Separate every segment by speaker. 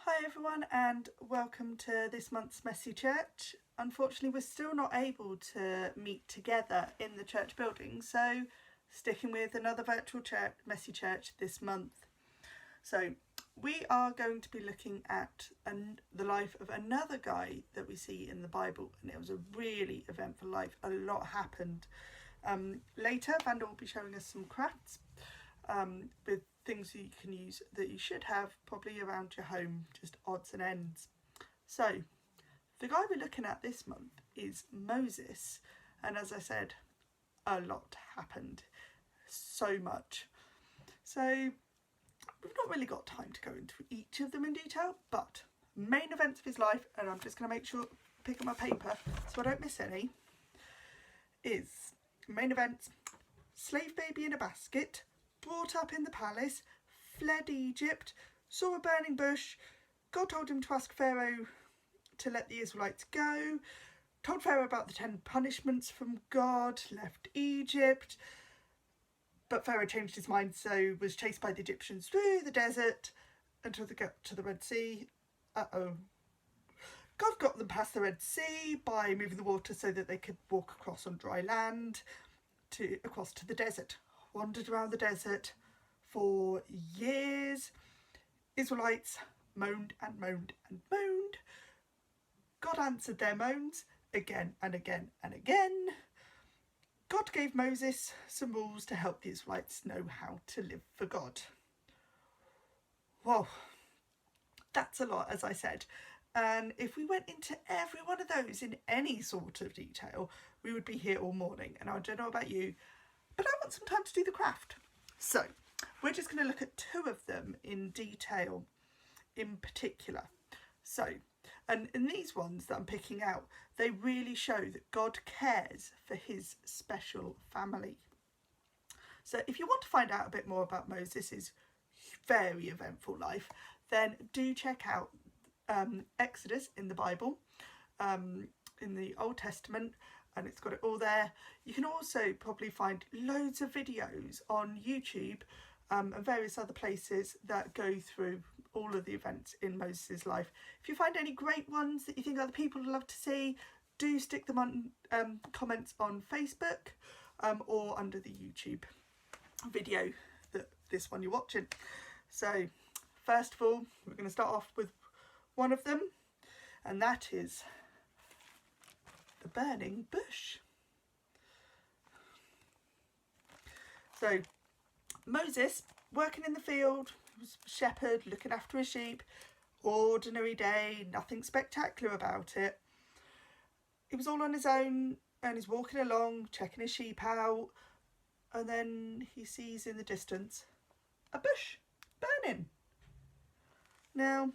Speaker 1: Hi everyone and welcome to this month's Messy Church. Unfortunately we're still not able to meet together in the church building, so sticking with another virtual church, Messy Church this month. So we are going to be looking at the life of another guy that we see in the Bible, and it was a really eventful life. A lot happened. Later Vanda will be showing us some crafts with things you can use that you should have probably around your home, just odds and ends. So the guy we're looking at this month is Moses, and as I said, a lot happened, so much. So we've not really got time to go into each of them in detail, but main events of his life, and I'm just going to make sure pick up my paper so I don't miss any, is main events: slave baby in a basket, brought up in the palace, fled Egypt, saw a burning bush, God told him to ask Pharaoh to let the Israelites go, told Pharaoh about the 10 punishments from God, left Egypt, but Pharaoh changed his mind, so was chased by the Egyptians through the desert until they got to the Red Sea. God got them past the Red Sea by moving the water so that they could walk across on dry land across to the desert. Wandered around the desert for years. Israelites moaned and moaned and moaned. God answered their moans again and again and again. God gave Moses some rules to help the Israelites know how to live for God. Whoa, that's a lot, as I said. And if we went into every one of those in any sort of detail, we would be here all morning. And I don't know about you, but I want some time to do the craft. So we're just going to look at 2 of them in detail in particular. So, and in these ones that I'm picking out, they really show that God cares for his special family. So if you want to find out a bit more about Moses' very eventful life, then do check out Exodus in the Bible, in the Old Testament, and it's got it all there. You can also probably find loads of videos on YouTube and various other places that go through all of the events in Moses' life. If you find any great ones that you think other people would love to see, do stick them on comments on Facebook or under the YouTube video, this one you're watching. So first of all, we're going to start off with one of them, and that is the burning bush. So Moses, working in the field, was a shepherd looking after his sheep. Ordinary day, nothing spectacular about it. He was all on his own and he's walking along, checking his sheep out, and then he sees in the distance a bush burning. Now,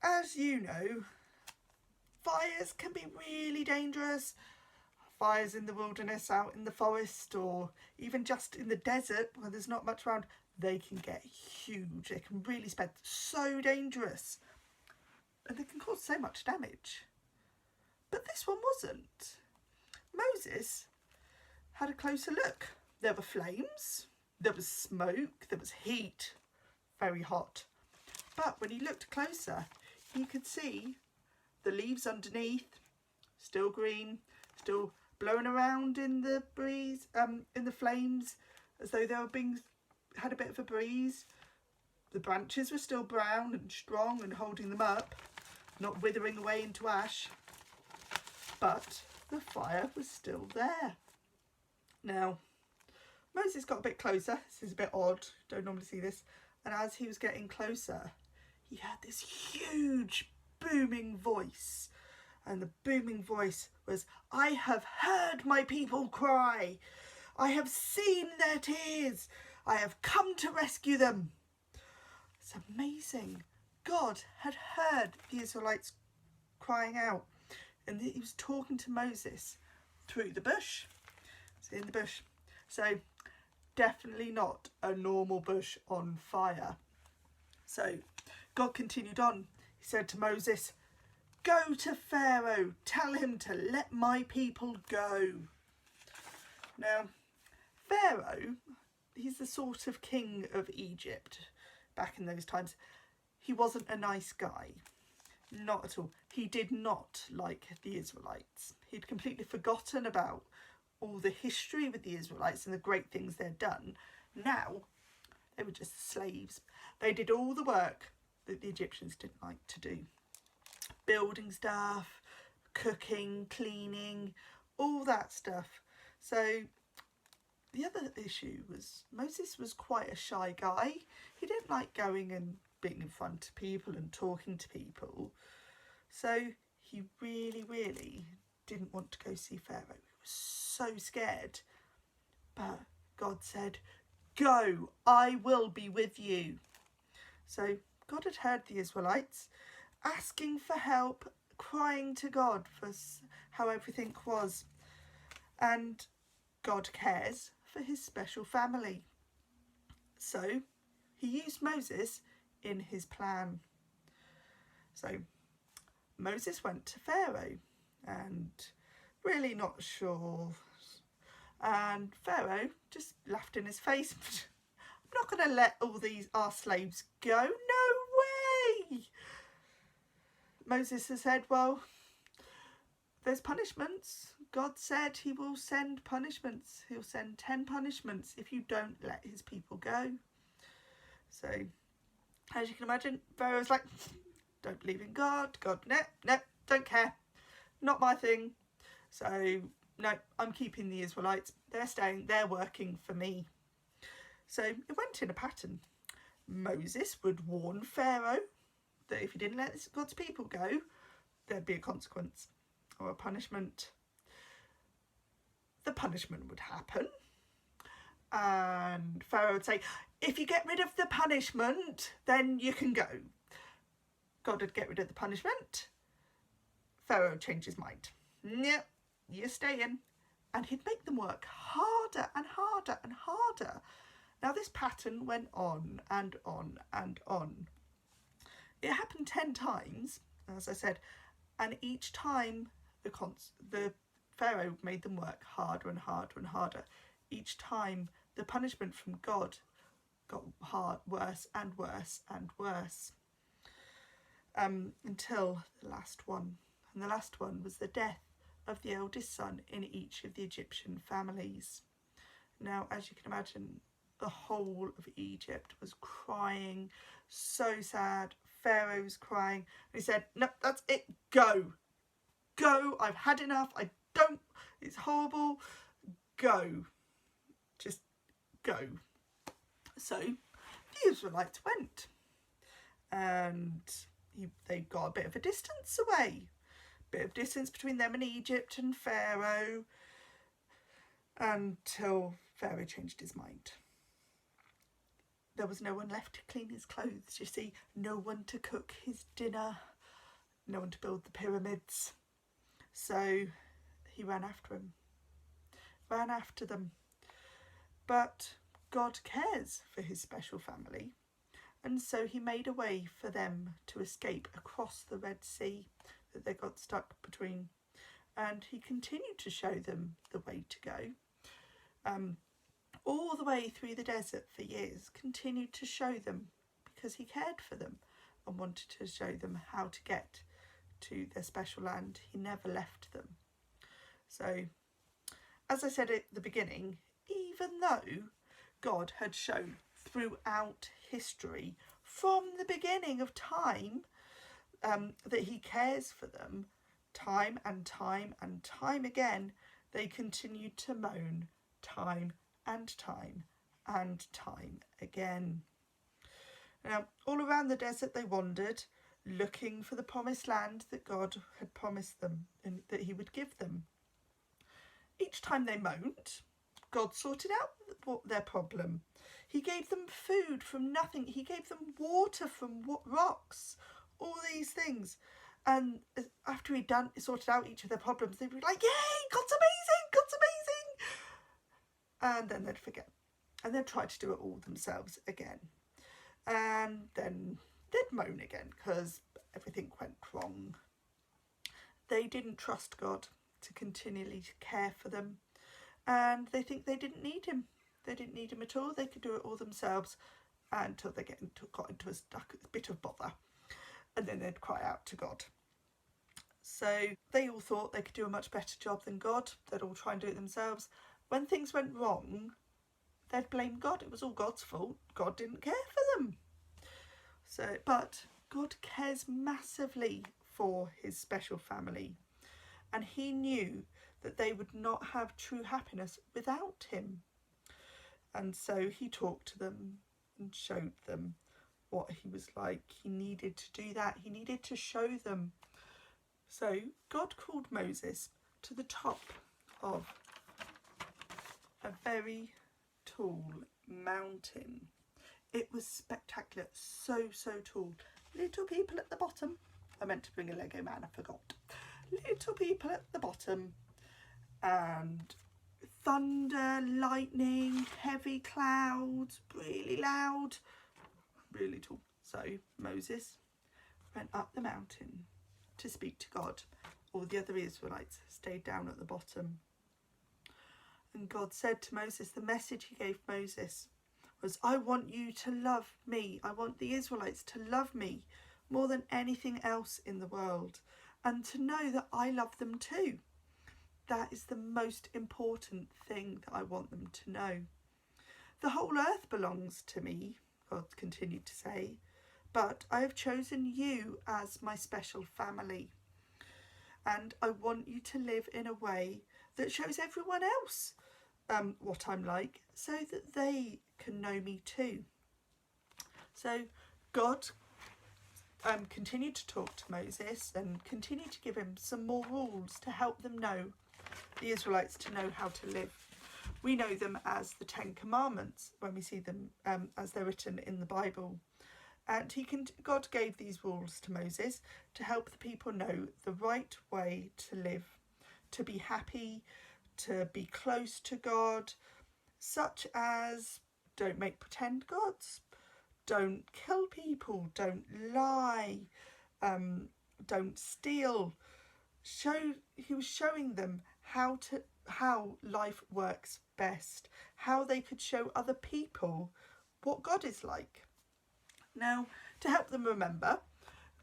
Speaker 1: as you know, fires can be really dangerous. Fires in the wilderness, out in the forest, or even just in the desert where there's not much around, they can get huge. They can really spread. So dangerous. And they can cause so much damage. But this one wasn't. Moses had a closer look. There were flames, there was smoke, there was heat, very hot. But when he looked closer, he could see the leaves underneath, still green, still blowing around in the breeze, in the flames, as though they were had a bit of a breeze. The branches were still brown and strong and holding them up, not withering away into ash. But the fire was still there. Now, Moses got a bit closer. This is a bit odd, don't normally see this. And as he was getting closer, he heard this huge booming voice. And the booming voice was, "I have heard my people cry. I have seen their tears. I have come to rescue them." It's amazing. God had heard the Israelites crying out, and he was talking to Moses through the bush. It's in the bush. So definitely not a normal bush on fire. So God continued on. He said to Moses, "Go to Pharaoh, tell him to let my people go." Now, Pharaoh, he's the sort of king of Egypt back in those times. he wasn't a nice guy. Not at all. He did not like the Israelites. He'd completely forgotten about all the history with the Israelites and the great things they'd done. Now, they were just slaves. They did all the work that the Egyptians didn't like to do. Building stuff, cooking, cleaning, all that stuff. So the other issue was Moses was quite a shy guy. He didn't like going and being in front of people and talking to people. So he really didn't want to go see Pharaoh. He was so scared. But God said, "Go, I will be with you." So God had heard the Israelites asking for help, crying to God for how everything was. And God cares for his special family. So he used Moses in his plan. So Moses went to Pharaoh and really not sure. And Pharaoh just laughed in his face. "I'm not going to let all our slaves go. No way." Moses has said, "Well, there's punishments. God said he will send punishments. He'll send 10 punishments if you don't let his people go." So, as you can imagine, Pharaoh's like, "Don't believe in God. God, no, don't care. Not my thing. So, no, I'm keeping the Israelites. They're staying. They're working for me." So it went in a pattern. Moses would warn Pharaoh that if he didn't let God's people go, there'd be a consequence or a punishment. The punishment would happen. And Pharaoh would say, "If you get rid of the punishment, then you can go." God would get rid of the punishment. Pharaoh would change his mind. "Yep, you're staying." And he'd make them work harder and harder and harder. Now this pattern went on and on and on. It happened 10 times, as I said, and each time the Pharaoh made them work harder and harder and harder. Each time the punishment from God got worse and worse and worse, until the last one. And the last one was the death of the eldest son in each of the Egyptian families. Now, as you can imagine, the whole of Egypt was crying, so sad. Pharaoh was crying. And he said, "No, that's it. Go. Go. I've had enough. It's horrible. Go. Just go." So the Israelites went. And they got a bit of a distance away. Bit of distance between them and Egypt and Pharaoh, until Pharaoh changed his mind. There was no one left to clean his clothes, you see, no one to cook his dinner, no one to build the pyramids. So he ran after them. But God cares for his special family, and so he made a way for them to escape across the Red Sea that they got stuck between, and he continued to show them the way to go. All the way through the desert for years, continued to show them because he cared for them and wanted to show them how to get to their special land. He never left them. So, as I said at the beginning, even though God had shown throughout history, from the beginning of time, that he cares for them, time and time and time again, they continued to moan time and time and time again. Now, all around the desert they wandered, looking for the promised land that God had promised them and that he would give them. Each time they moaned, God sorted out their problem. He gave them food from nothing. He gave them water from rocks, all these things. And after he'd sorted out each of their problems, they'd be like, "Yay, God's amazing, God's amazing." And then they'd forget. And they'd try to do it all themselves again. And then they'd moan again because everything went wrong. They didn't trust God to continually care for them. And they think they didn't need him. They didn't need him at all. They could do it all themselves. until they got into a bit of bother, and then they'd cry out to God. So they all thought they could do a much better job than God. They'd all try and do it themselves. When things went wrong, they'd blame God. It was all God's fault. God didn't care for them. But God cares massively for his special family, and he knew that they would not have true happiness without him. And so he talked to them and showed them what he was like. He needed to do that. He needed to show them. So God called Moses to the top of a very tall mountain. It was spectacular, so tall. Little people at the bottom. I meant to bring a Lego man, I forgot. Little people at the bottom, and thunder, lightning, heavy clouds, really loud, really tall. So Moses went up the mountain to speak to God. All the other Israelites stayed down at the bottom. And God said to Moses, the message he gave Moses was, I want you to love me. I want the Israelites to love me more than anything else in the world, and to know that I love them too. That is the most important thing that I want them to know. The whole earth belongs to me, God continued to say, but I have chosen you as my special family. And I want you to live in a way that shows everyone else what I'm like, so that they can know me too. So God continued to talk to Moses and continued to give him some more rules to help them know, the Israelites, to know how to live. We know them as the 10 Commandments when we see them as they're written in the Bible. And God gave these rules to Moses to help the people know the right way to live, to be happy, to be close to God, such as don't make pretend gods, don't kill people, don't lie, don't steal. He was showing them how life works best, how they could show other people what God is like. Now, to help them remember,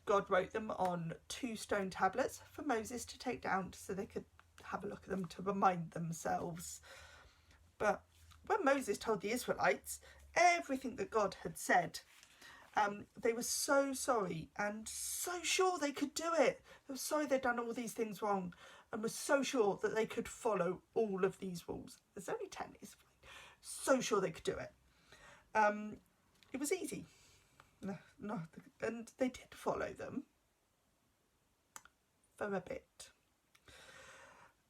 Speaker 1: God wrote them on 2 stone tablets for Moses to take down so they could have a look at them to remind themselves. But when Moses told the Israelites everything that God had said, they were so sorry and so sure they could do it. They were sorry they'd done all these things wrong and were so sure that they could follow all of these rules. There's only 10, it's fine. So sure they could do it. It was easy. No, and they did follow them for a bit.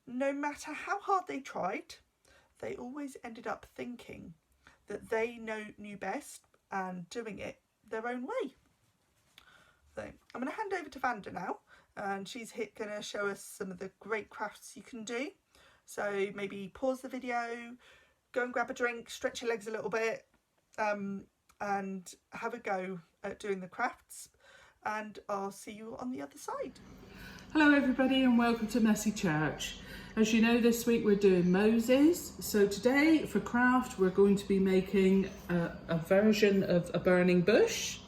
Speaker 1: No matter how hard they tried, they always ended up thinking that they knew best and doing it their own way. So I'm going to hand over to Vanda now, and she's going to show us some of the great crafts you can do. So maybe pause the video, go and grab a drink, stretch your legs a little bit, and have a go at doing the crafts, and I'll see you on the other side.
Speaker 2: Hello everybody and welcome to Messy Church. As you know, this week we're doing Moses. So today for craft we're going to be making a version of a burning bush,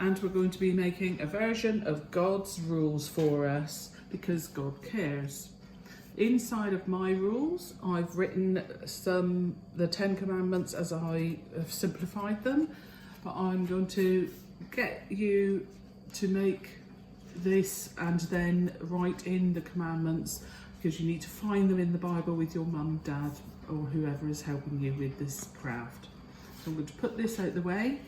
Speaker 2: and we're going to be making a version of God's rules for us because God cares. Inside of my rules I've written the 10 Commandments as I have simplified them, but I'm going to get you to make this and then write in the commandments, because you need to find them in the Bible with your mum, dad or whoever is helping you with this craft. So I'm going to put this out the way.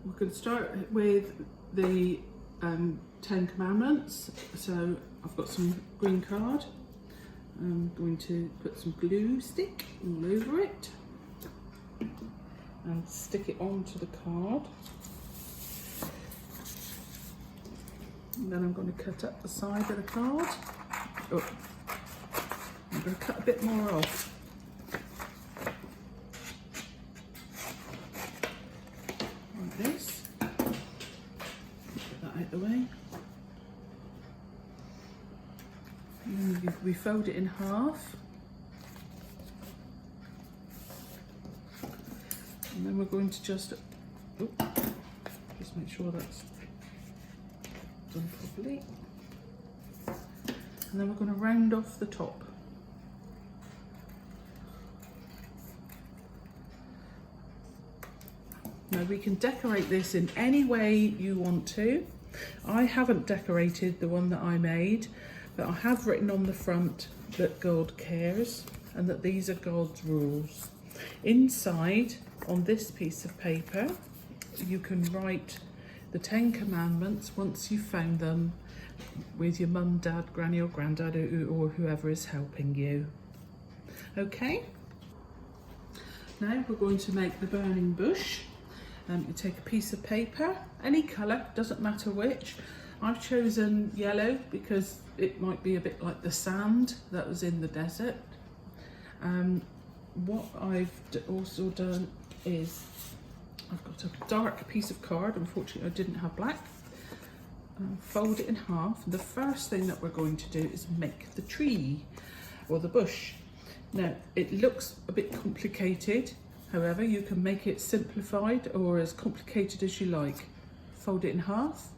Speaker 2: We're going to start with the 10 Commandments. So I've got some green card. I'm going to put some glue stick all over it and stick it onto the card. And then I'm going to cut up the side of the card. Oh, I'm going to cut a bit more off. Like this. Put that out the way. And then we fold it in half. And then we're going to just make sure that's done properly. And then we're going to round off the top. Now we can decorate this in any way you want to. I haven't decorated the one that I made, but I have written on the front that God cares and that these are God's rules. Inside, on this piece of paper, you can write the 10 Commandments once you've found them with your mum, dad, granny or granddad or whoever is helping you. Okay? Now we're going to make the burning bush. You take a piece of paper, any colour, doesn't matter which. I've chosen yellow because it might be a bit like the sand that was in the desert. What I've also done is I've got a dark piece of card. Unfortunately I didn't have black. Fold it in half. The first thing that we're going to do is make the tree or the bush. Now it looks a bit complicated, however you can make it simplified or as complicated as you like. Fold it in half,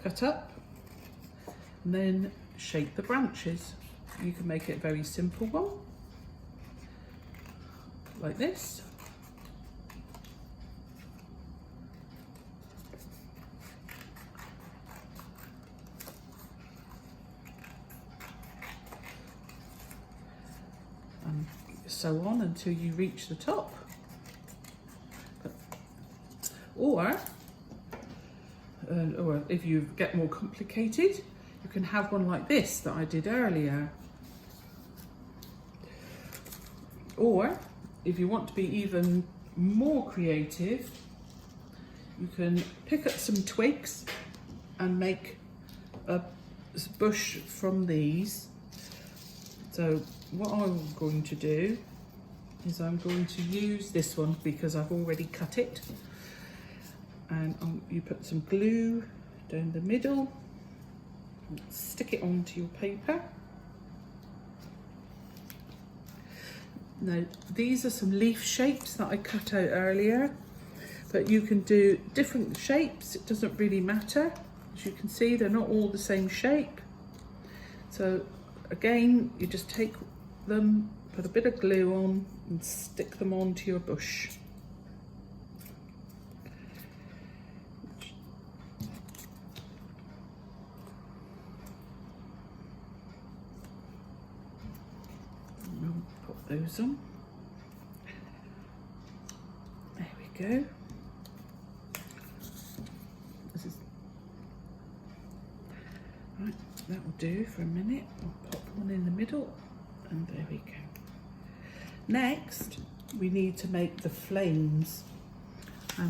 Speaker 2: cut up, and then shape the branches. You can make it a very simple one, like this. And so on until you reach the top. Or if you get more complicated, you can have one like this that I did earlier. Or if you want to be even more creative, you can pick up some twigs and make a bush from these. So what I'm going to do is I'm going to use this one because I've already cut it. And you put some glue down the middle, and stick it onto your paper. Now these are some leaf shapes that I cut out earlier, but you can do different shapes, it doesn't really matter. As you can see, they're not all the same shape. So again, you just take them, put a bit of glue on and stick them onto your bush. Put those on. There we go. This is right, that will do for a minute. I'll pop one in the middle and there we go. Next we need to make the flames.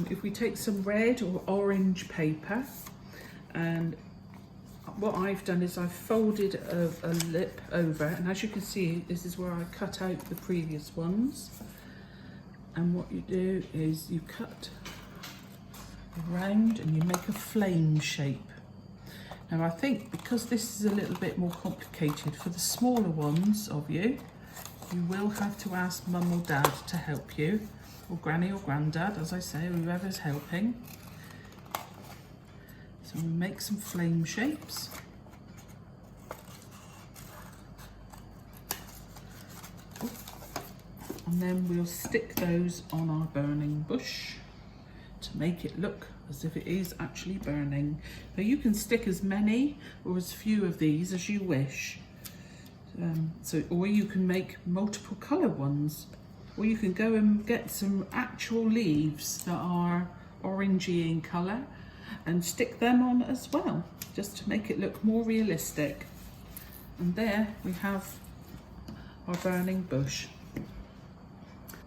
Speaker 2: If we take some red or orange paper, and what I've done is I've folded a lip over, and as you can see, this is where I cut out the previous ones. And what you do is you cut around and you make a flame shape. Now I think because this is a little bit more complicated, for the smaller ones of you, you will have to ask mum or dad to help you, or granny or granddad, as I say, whoever's helping. So we make some flame shapes. And then we'll stick those on our burning bush to make it look as if it is actually burning. Now you can stick as many or as few of these as you wish. Or you can make multiple colour ones, or you can go and get some actual leaves that are orangey in colour and stick them on as well, just to make it look more realistic. And there we have our burning bush.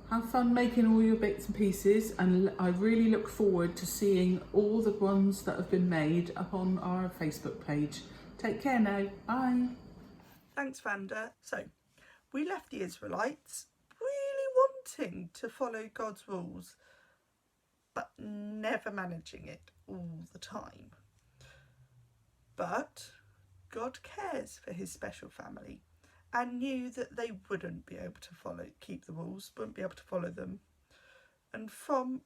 Speaker 2: Have fun making all your bits and pieces, and I really look forward to seeing all the ones that have been made up on our Facebook page. Take care now, bye.
Speaker 1: Thanks, Vanda. So, we left the Israelites really wanting to follow God's rules, but never managing it all the time. But God cares for his special family and knew that they wouldn't be able to keep the rules, wouldn't be able to follow them. And from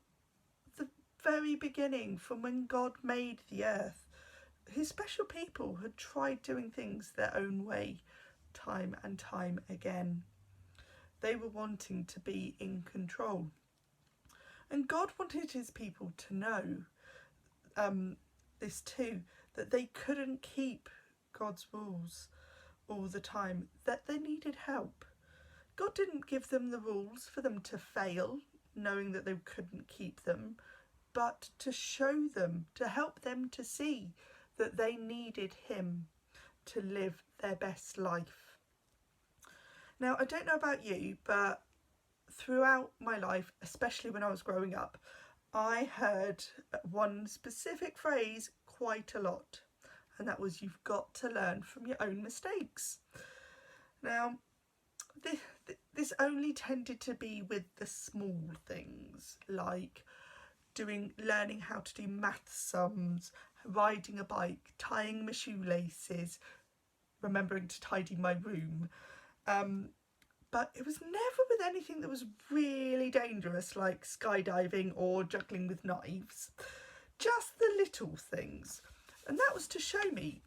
Speaker 1: the very beginning, from when God made the earth, his special people had tried doing things their own way time and time again. They were wanting to be in control. And God wanted his people to know this too, that they couldn't keep God's rules all the time, that they needed help. God didn't give them the rules for them to fail, knowing that they couldn't keep them, but to show them, to help them to see that they needed him to live their best life. Now, I don't know about you, but throughout my life, especially when I was growing up, I heard one specific phrase quite a lot, and that was, you've got to learn from your own mistakes. Now, this only tended to be with the small things, like learning how to do math sums, riding a bike, tying my shoelaces, remembering to tidy my room. But it was never with anything that was really dangerous, like skydiving or juggling with knives. Just the little things. And that was to show me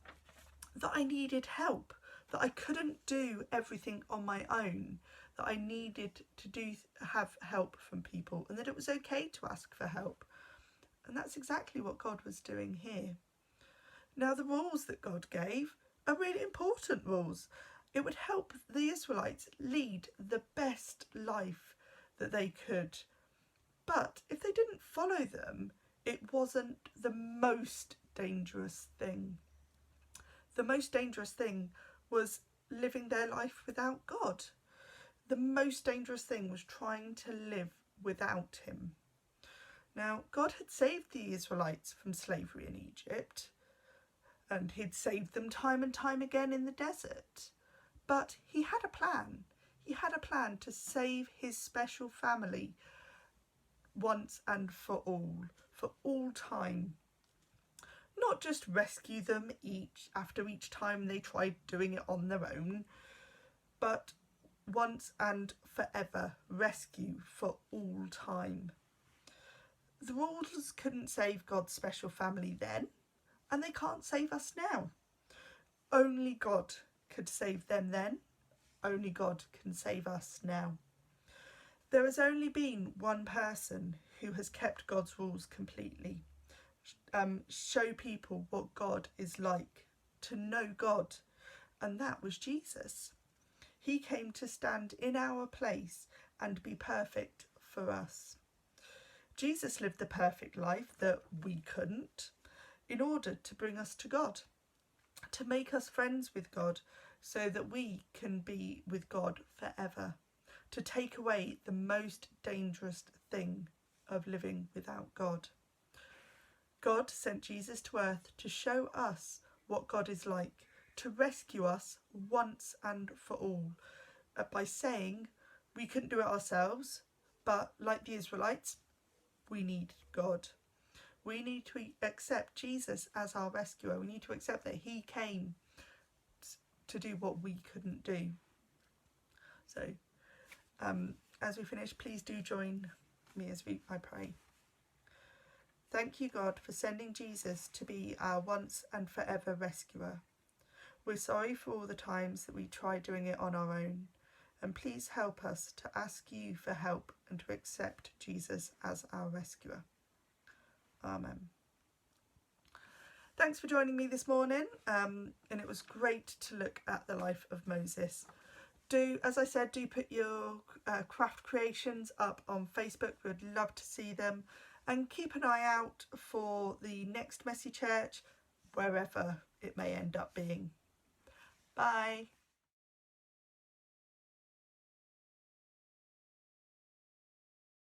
Speaker 1: that I needed help, that I couldn't do everything on my own, that I needed to have help from people, and that it was okay to ask for help. And that's exactly what God was doing here. Now, the rules that God gave are really important rules. It would help the Israelites lead the best life that they could. But if they didn't follow them, it wasn't the most dangerous thing. The most dangerous thing was living their life without God. The most dangerous thing was trying to live without him. Now, God had saved the Israelites from slavery in Egypt, and he'd saved them time and time again in the desert. But he had a plan. He had a plan to save his special family once and for all time. Not just rescue them after each time they tried doing it on their own, but once and forever rescue for all time. The rules couldn't save God's special family then, and they can't save us now. Only God could save them then. Only God can save us now. There has only been one person who has kept God's rules completely. Show people what God is like, to know God, and that was Jesus. He came to stand in our place and be perfect for us. Jesus lived the perfect life that we couldn't, in order to bring us to God, to make us friends with God, so that we can be with God forever, to take away the most dangerous thing of living without God. God sent Jesus to earth to show us what God is like, to rescue us once and for all, by saying we couldn't do it ourselves, but like the Israelites, we need God. We need to accept Jesus as our rescuer. We need to accept that he came to do what we couldn't do. So, as we finish, please do join me as I pray. Thank you, God, for sending Jesus to be our once and forever rescuer. We're sorry for all the times that we tried doing it on our own, and please help us to ask you for help and to accept Jesus as our rescuer. Amen. Thanks for joining me this morning, and it was great to look at the life of Moses. As I said, do put your craft creations up on Facebook. We'd love to see them, and keep an eye out for the next Messy Church, wherever it may end up being. Bye.